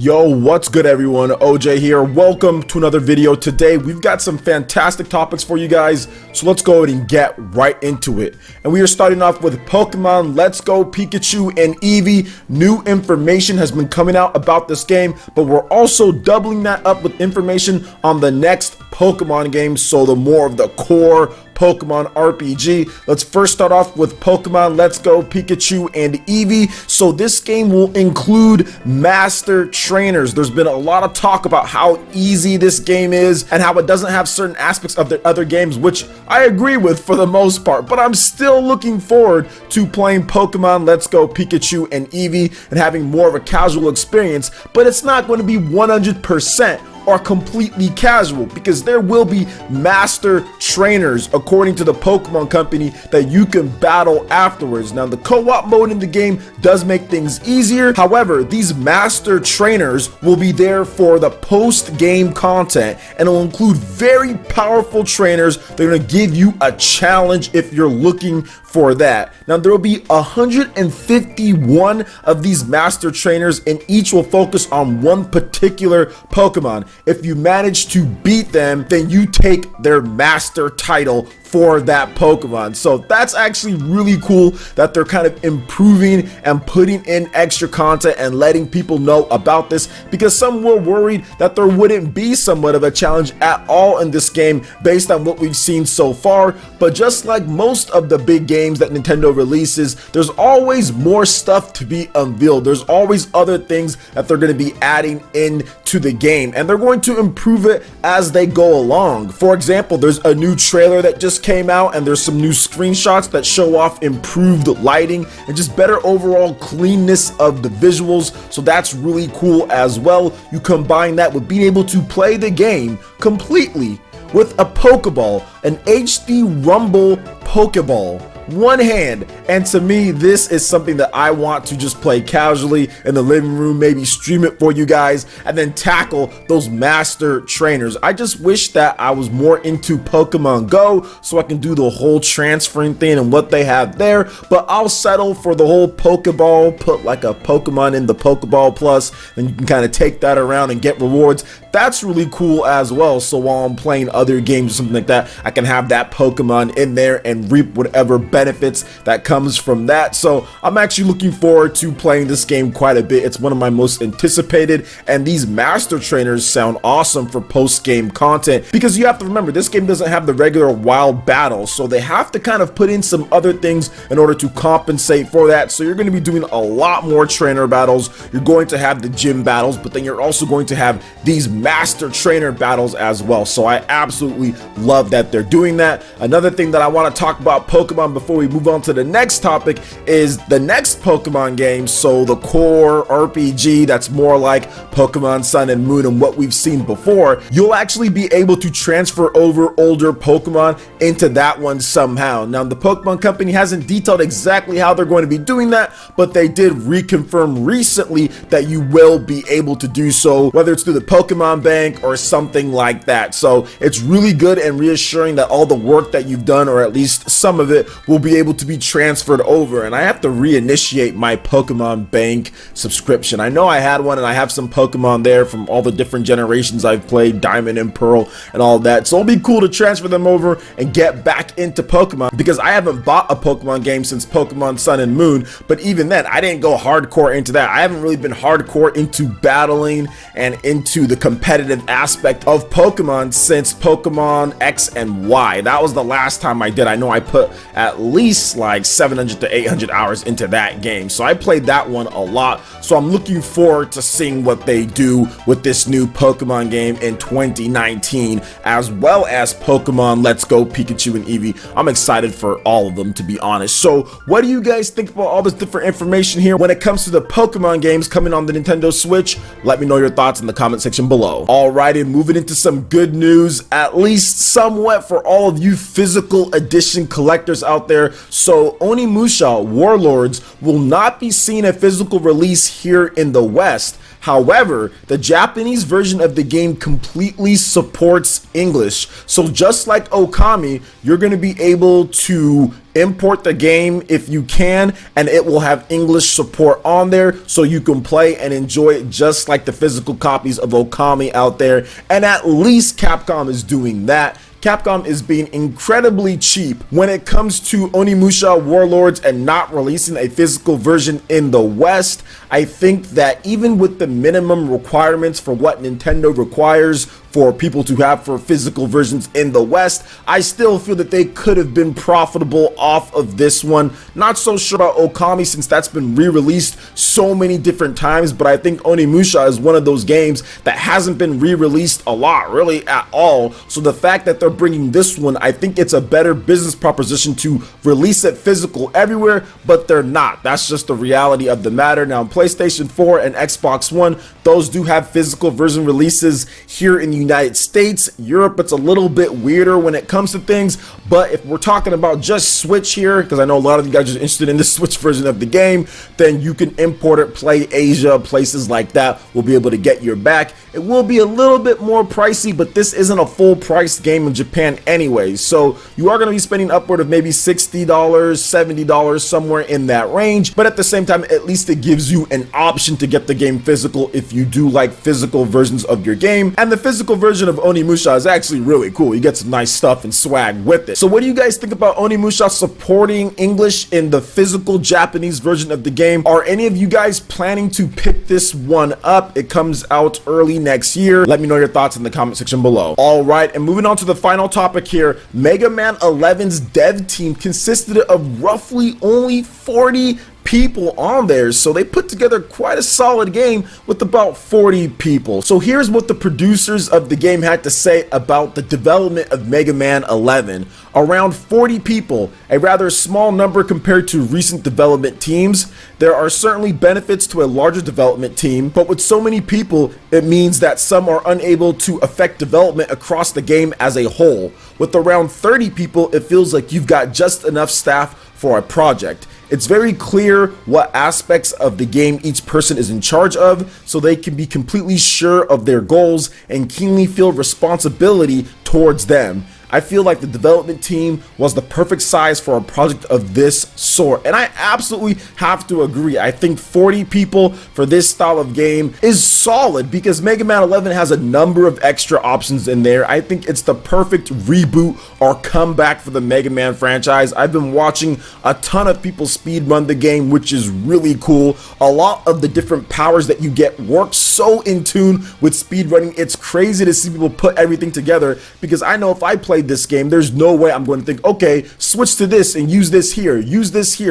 Yo, what's good everyone? OJ here. Welcome to another video. Today we've got some fantastic topics for you guys, so let's go ahead and get right into it. And we are starting off with Pokemon Let's Go Pikachu and Eevee. New information has been coming out about this game, but we're also doubling that up with information on the next Pokemon game, so the more of the core Pokemon RPG. Let's first start off with Pokemon Let's Go Pikachu and Eevee. So this game will include master trainers. There's been a lot of talk about how easy this game is and how it doesn't have certain aspects of the other games, which I agree with for the most part, but I'm still looking forward to playing Pokemon Let's Go Pikachu and Eevee and having more of a casual experience, but it's not going to be 100% or completely casual, because there will be master trainers according to the Pokemon Company that you can battle afterwards. Now the co-op mode in the game does make things easier. However, these master trainers will be there for the post-game content, and it will include very powerful trainers. They're going to give you a challenge if you're looking for that. Now there will be 151 of these master trainers, and each will focus on one particular Pokemon. If you manage to beat them, then you take their master title for that Pokemon. So that's actually really cool that they're kind of improving and putting in extra content and letting people know about this, because some were worried that there wouldn't be somewhat of a challenge at all in this game based on what we've seen so far. But just like most of the big games that Nintendo releases, there's always more stuff to be unveiled. There's always other things that they're going to be adding into the game, and they're going to improve it as they go along. For example, there's a new trailer that just came out, and there's some new screenshots that show off improved lighting and just better overall cleanness of the visuals. So that's really cool as well. You combine that with being able to play the game completely with a Pokeball, an HD Rumble Pokeball, one hand, and to me this is something that I want to just play casually in the living room, maybe stream it for you guys, and then tackle those master trainers. I just wish that I was more into Pokemon Go so I can do the whole transferring thing and what they have there, but I'll settle for the whole Pokeball. Put like a Pokemon in the Pokeball Plus, and you can kind of take that around and get rewards. That's really cool as well. So while I'm playing other games or something like that, I can have that Pokemon in there and reap whatever benefits that comes from that. So I'm actually looking forward to playing this game quite a bit. It's one of my most anticipated, and these master trainers sound awesome for post-game content, because you have to remember this game doesn't have the regular wild battles, so they have to kind of put in some other things in order to compensate for that. So you're going to be doing a lot more trainer battles. You're going to have the gym battles, but then you're also going to have these master trainer battles as well. So I absolutely love that they're doing that. Another thing that I want to talk about Pokemon before we move on to the next topic is the next Pokemon game. So the core RPG that's more like Pokemon Sun and Moon and what we've seen before, you'll actually be able to transfer over older Pokemon into that one somehow. Now the Pokemon Company hasn't detailed exactly how they're going to be doing that, but they did reconfirm recently that you will be able to do so, whether it's through the Pokemon Bank or something like that. So it's really good and reassuring that all the work that you've done, or at least some of it, will be able to be transferred over. And I have to reinitiate my Pokemon Bank subscription. I know I had one, and I have some Pokemon there from all the different generations I've played, Diamond and Pearl and all that. So it'll be cool to transfer them over and get back into Pokemon, because I haven't bought a Pokemon game since Pokemon Sun and Moon, but even then I didn't go hardcore into that. I haven't really been hardcore into battling and into the competitive aspect of Pokemon since Pokemon X and Y. That was the last time I did. I know I put at least like 700 to 800 hours into that game, so I played that one a lot. So I'm looking forward to seeing what they do with this new Pokemon game in 2019, as well as Pokemon Let's Go Pikachu and Eevee. I'm excited for all of them, to be honest. So what do you guys think about all this different information here when it comes to the Pokemon games coming on the Nintendo Switch? Let me know your thoughts in the comment section below. Alrighty, moving into some good news, at least somewhat, for all of you physical edition collectors out there. So Onimusha Warlords will not be seeing a physical release here in the West. However, the Japanese version of the game completely supports English. So just like Okami, you're going to be able to import the game if you can, and it will have English support on there, so you can play and enjoy it just like the physical copies of Okami out there. And at least Capcom is doing that. Capcom is being incredibly cheap when it comes to Onimusha Warlords and not releasing a physical version in the West. I think that even with the minimum requirements for what Nintendo requires for people to have for physical versions in the West, I still feel that they could have been profitable off of this one. Not so sure about Okami since that's been re-released so many different times, but I think Onimusha is one of those games that hasn't been re-released a lot, really at all. So the fact that they're bringing this one, I think it's a better business proposition to release it physical everywhere, but they're not. That's just the reality of the matter. Now, PlayStation 4 and Xbox One, those do have physical version releases here in the United States. Europe, it's a little bit weirder when it comes to things, but if we're talking about just Switch here, because I know a lot of you guys are interested in the Switch version of the game, then you can import it, play Asia, places like that will be able to get your back. It will be a little bit more pricey, but this isn't a full price game in Japan anyway, so you are going to be spending upward of maybe $60, $70, somewhere in that range, but at the same time, at least it gives you an option to get the game physical if you do like physical versions of your game. And the physical version of Onimusha is actually really cool. You get some nice stuff and swag with it. So what do you guys think about Onimusha supporting English in the physical Japanese version of the game? Are any of you guys planning to pick this one up? It comes out early next year. Let me know your thoughts in the comment section below. All right, and moving on to the final topic here, Mega Man 11's dev team consisted of roughly only 40 people on there, so they put together quite a solid game with about 40 people. So here's what the producers of the game had to say about the development of Mega Man 11. Around 40 people, a rather small number compared to recent development teams. There are certainly benefits to a larger development team, but with so many people, it means that some are unable to affect development across the game as a whole. With around 30 people, it feels like you've got just enough staff for a project. It's very clear what aspects of the game each person is in charge of, so they can be completely sure of their goals and keenly feel responsibility towards them. I feel like the development team was the perfect size for a project of this sort, and I absolutely have to agree. I think 40 people for this style of game is solid because Mega Man 11 has a number of extra options in there. I think it's the perfect reboot or comeback for the Mega Man franchise. I've been watching a ton of people speedrun the game, which is really cool. A lot of the different powers that you get work so in tune with speedrunning. It's crazy to see people put everything together, because I know if I play this game, there's no way I'm going to think, okay, switch to this and use this here,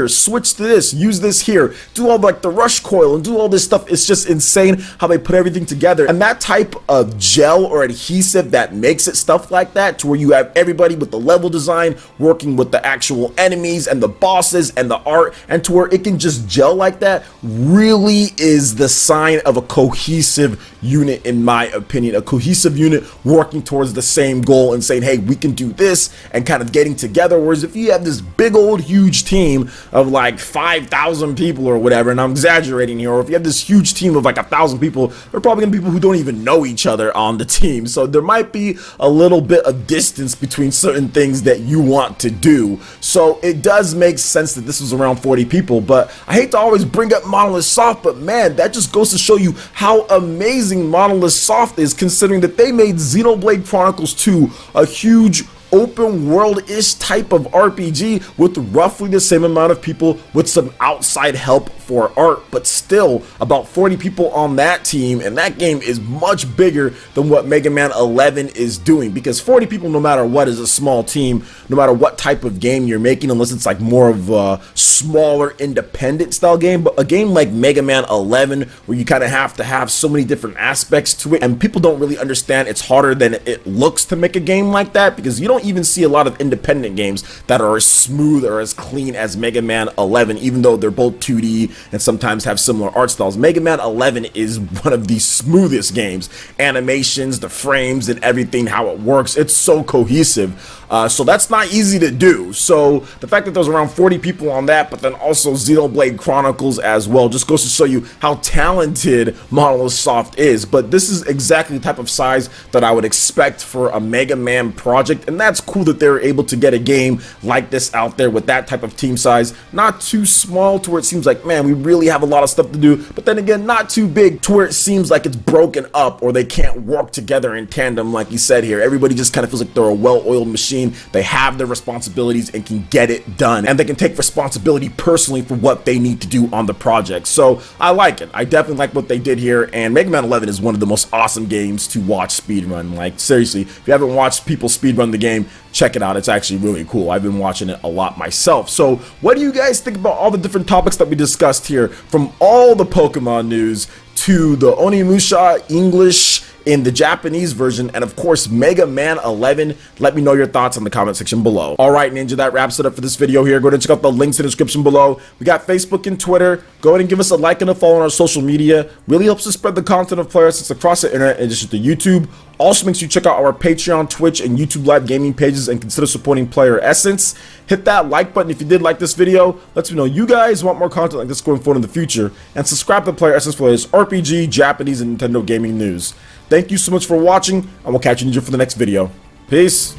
switch to this, use this here, do all like the rush coil and do all this stuff. It's just insane how they put everything together, and that type of gel or adhesive that makes it stuff like that, to where you have everybody with the level design working with the actual enemies and the bosses and the art, and to where it can just gel like that, really is the sign of a cohesive unit, in my opinion. A cohesive unit working towards the same goal and saying, hey, we can do this, and kind of getting together. Whereas if you have this big old huge team of like 5,000 people or whatever, and I'm exaggerating here, or if you have this huge team of like 1,000 people, they're probably gonna be people who don't even know each other on the team. So there might be a little bit of distance between certain things that you want to do. So it does make sense that this was around 40 people, but I hate to always bring up Monolith Soft, but man, that just goes to show you how amazing Monolith Soft is, considering that they made Xenoblade Chronicles 2 a huge open world-ish type of RPG with roughly the same amount of people with some outside help for art, but still about 40 people on that team, and that game is much bigger than what Mega Man 11 is doing, because 40 people no matter what is a small team, no matter what type of game you're making, unless it's like more of a smaller independent style game. But a game like Mega Man 11, where you kind of have to have so many different aspects to it, and people don't really understand it's harder than it looks to make a game like that, because you don't even see a lot of independent games that are as smooth or as clean as Mega Man 11, even though they're both 2D and sometimes have similar art styles. Mega Man 11 is one of the smoothest games. Animations, the frames and everything, how it works, it's so cohesive. So that's not easy to do. So the fact that there's around 40 people on that, but then also Xenoblade Chronicles as well, just goes to show you how talented Monolith Soft is. But this is exactly the type of size that I would expect for a Mega Man project, and that's cool that they're able to get a game like this out there with that type of team size. Not too small to where it seems like, man, we really have a lot of stuff to do, but then again, not too big to where it seems like it's broken up or they can't work together in tandem like you said here. Everybody just kind of feels like they're a well-oiled machine. They have their responsibilities and can get it done, and they can take responsibility personally for what they need to do on the project. So I like it. I definitely like what they did here, and Mega Man 11 is one of the most awesome games to watch speedrun. Like, seriously, if you haven't watched people speedrun the game, check it out. It's actually really cool. I've been watching it a lot myself. So what do you guys think about all the different topics that we discussed here, from all the Pokemon news to the Onimusha English in the Japanese version, and of course Mega Man 11? Let me know your thoughts in the comment section below. Alright Ninja, that wraps it up for this video here. Go ahead and check out the links in the description below. We got Facebook and Twitter. Go ahead and give us a like and a follow on our social media. Really helps us spread the content of PlayerEssence across the internet in addition to YouTube. Also makes you check out our Patreon, Twitch, and YouTube live gaming pages and consider supporting PlayerEssence. Hit that like button if you did like this video. Let me know you guys want more content like this going forward in the future. And subscribe to PlayerEssence for the latest RPG, Japanese, and Nintendo gaming news. Thank you so much for watching, and we'll catch you Ninja for the next video. Peace.